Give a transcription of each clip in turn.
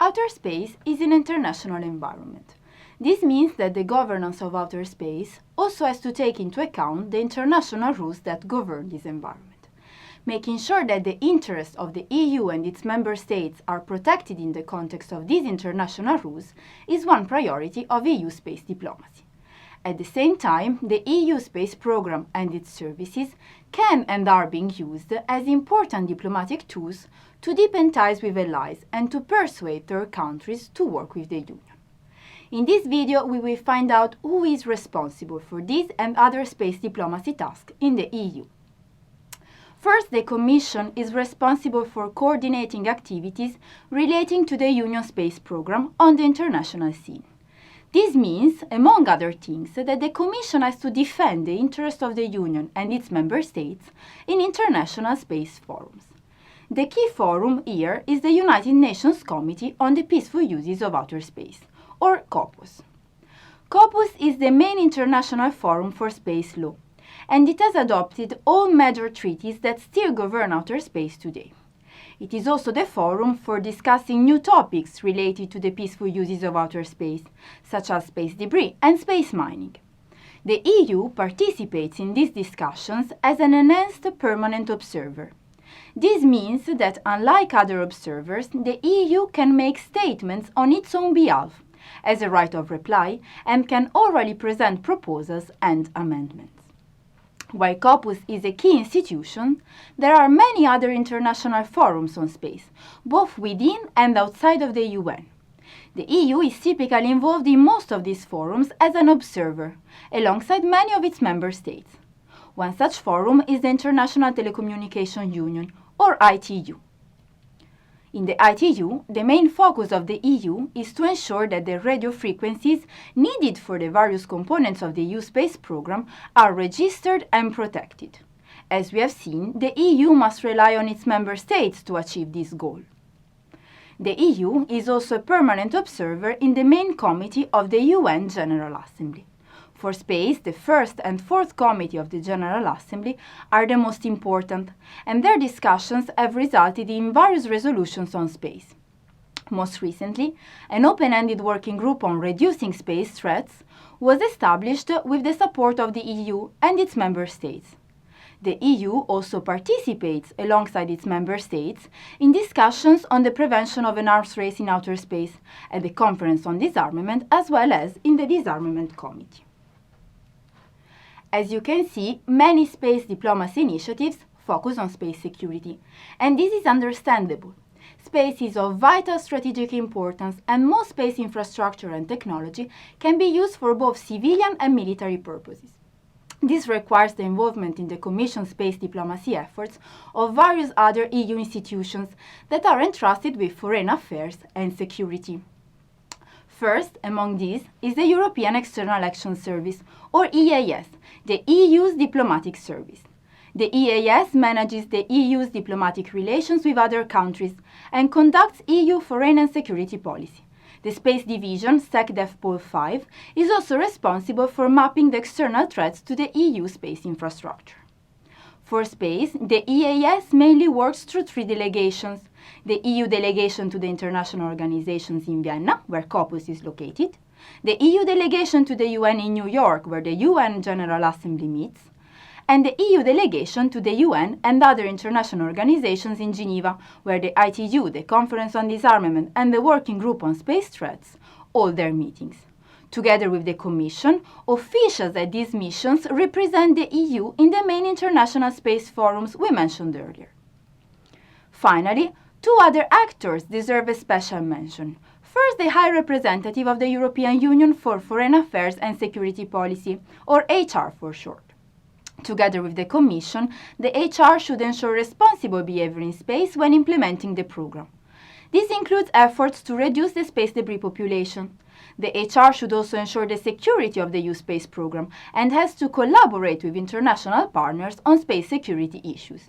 Outer space is an international environment. This means that the governance of outer space also has to take into account the international rules that govern this environment. Making sure that the interests of the EU and its member states are protected in the context of these international rules is one priority of EU space diplomacy. At the same time, the EU space programme and its services can and are being used as important diplomatic tools to deepen ties with allies and to persuade third countries to work with the Union. In this video, we will find out who is responsible for this and other space diplomacy tasks in the EU. First, the Commission is responsible for coordinating activities relating to the Union space programme on the international scene. This means, among other things, that the Commission has to defend the interests of the Union and its member states in international space forums. The key forum here is the United Nations Committee on the Peaceful Uses of Outer Space, or COPUS. COPUS is the main international forum for space law, and it has adopted all major treaties that still govern outer space today. It is also the forum for discussing new topics related to the peaceful uses of outer space, such as space debris and space mining. The EU participates in these discussions as an enhanced permanent observer. This means that, unlike other observers, the EU can make statements on its own behalf, as a right of reply, and can orally present proposals and amendments. While COPUS is a key institution, there are many other international forums on space, both within and outside of the UN. The EU is typically involved in most of these forums as an observer, alongside many of its member states. One such forum is the International Telecommunication Union, or ITU. In the ITU, the main focus of the EU is to ensure that the radio frequencies needed for the various components of the EU space programme are registered and protected. As we have seen, the EU must rely on its member states to achieve this goal. The EU is also a permanent observer in the main committee of the UN General Assembly. For space, the first and fourth committee of the General Assembly are the most important, and their discussions have resulted in various resolutions on space. Most recently, an open-ended working group on reducing space threats was established with the support of the EU and its member states. The EU also participates, alongside its member states, in discussions on the prevention of an arms race in outer space at the Conference on Disarmament as well as in the Disarmament Committee. As you can see, many space diplomacy initiatives focus on space security, and this is understandable. Space is of vital strategic importance, and most space infrastructure and technology can be used for both civilian and military purposes. This requires the involvement in the Commission space diplomacy efforts of various other EU institutions that are entrusted with foreign affairs and security. First among these is the European External Action Service, or EAS, the EU's diplomatic service. The EAS manages the EU's diplomatic relations with other countries and conducts EU foreign and security policy. The Space Division, SecDefPol 5, is also responsible for mapping the external threats to the EU space infrastructure. For space, the EAS mainly works through three delegations: the EU delegation to the international organizations in Vienna, where COPUS is located, the EU delegation to the UN in New York, where the UN General Assembly meets, and the EU delegation to the UN and other international organizations in Geneva, where the ITU, the Conference on Disarmament, and the Working Group on Space Threats hold their meetings. Together with the Commission, officials at these missions represent the EU in the main international space forums we mentioned earlier. Finally, two other actors deserve a special mention. First, the High Representative of the European Union for Foreign Affairs and Security Policy, or HR for short. Together with the Commission, the HR should ensure responsible behavior in space when implementing the program. This includes efforts to reduce the space debris population. The HR should also ensure the security of the EU space program and has to collaborate with international partners on space security issues.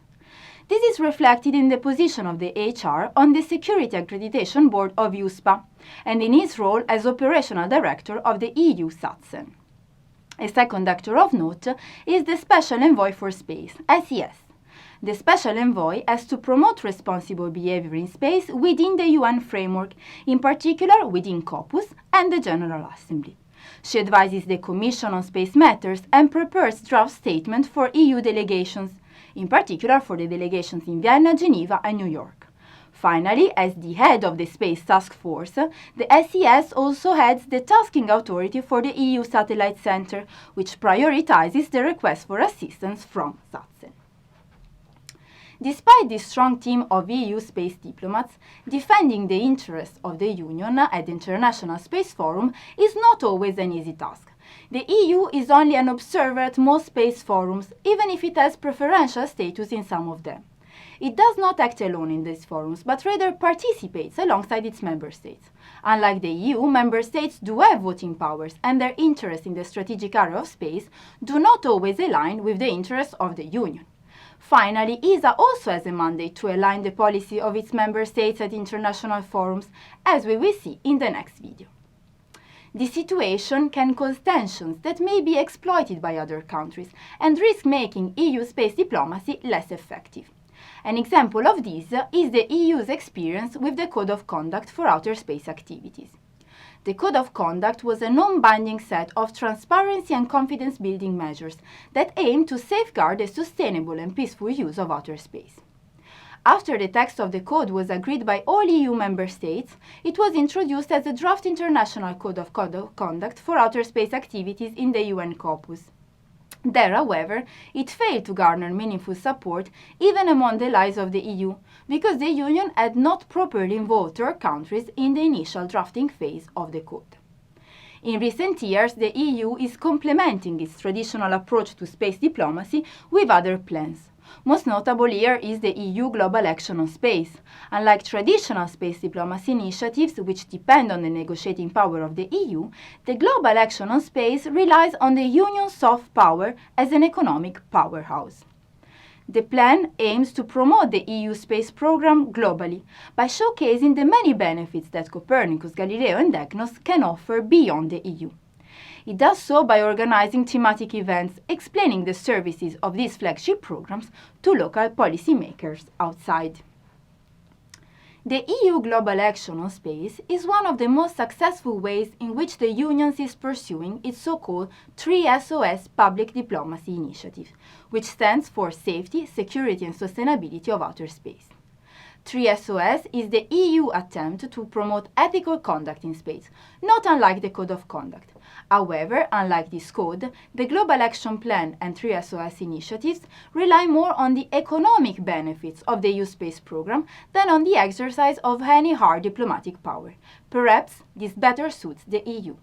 This is reflected in the position of the HR on the Security Accreditation Board of EUSPA and in his role as Operational Director of the EU SATSEN. A second actor of note is the Special Envoy for Space, SES. The Special Envoy has to promote responsible behavior in space within the UN framework, in particular within COPUS and the General Assembly. She advises the Commission on Space Matters and prepares draft statements for EU delegations, in particular for the delegations in Vienna, Geneva and New York. Finally, as the head of the Space Task Force, the SES also heads the tasking authority for the EU Satellite Centre, which prioritizes the request for assistance from SATSEN. Despite this strong team of EU space diplomats, defending the interests of the Union at the International Space Forum is not always an easy task. The EU is only an observer at most space forums, even if it has preferential status in some of them. It does not act alone in these forums, but rather participates alongside its member states. Unlike the EU, member states do have voting powers, and their interests in the strategic area of space do not always align with the interests of the Union. Finally, ESA also has a mandate to align the policy of its member states at international forums, as we will see in the next video. This situation can cause tensions that may be exploited by other countries and risk making EU space diplomacy less effective. An example of this is the EU's experience with the Code of Conduct for outer space activities. The Code of Conduct was a non-binding set of transparency and confidence-building measures that aim to safeguard the sustainable and peaceful use of outer space. After the text of the code was agreed by all EU member states, it was introduced as a draft international Code of Conduct for outer space activities in the UN Corpus. There, however, it failed to garner meaningful support even among the allies of the EU, because the Union had not properly involved third countries in the initial drafting phase of the code. In recent years, the EU is complementing its traditional approach to space diplomacy with other plans. Most notable here is the EU Global Action on Space. Unlike traditional space diplomacy initiatives, which depend on the negotiating power of the EU, the Global Action on Space relies on the Union's soft power as an economic powerhouse. The plan aims to promote the EU space program globally by showcasing the many benefits that Copernicus, Galileo and EGNOS can offer beyond the EU. It does so by organizing thematic events explaining the services of these flagship programs to local policymakers outside. The EU Global Action on Space is one of the most successful ways in which the Union is pursuing its so-called 3SOS public diplomacy initiative, which stands for Safety, Security and Sustainability of Outer Space. 3SOS is the EU attempt to promote ethical conduct in space, not unlike the Code of Conduct. However, unlike this code, the Global Action Plan and 3SOS initiatives rely more on the economic benefits of the EU space program than on the exercise of any hard diplomatic power. Perhaps this better suits the EU.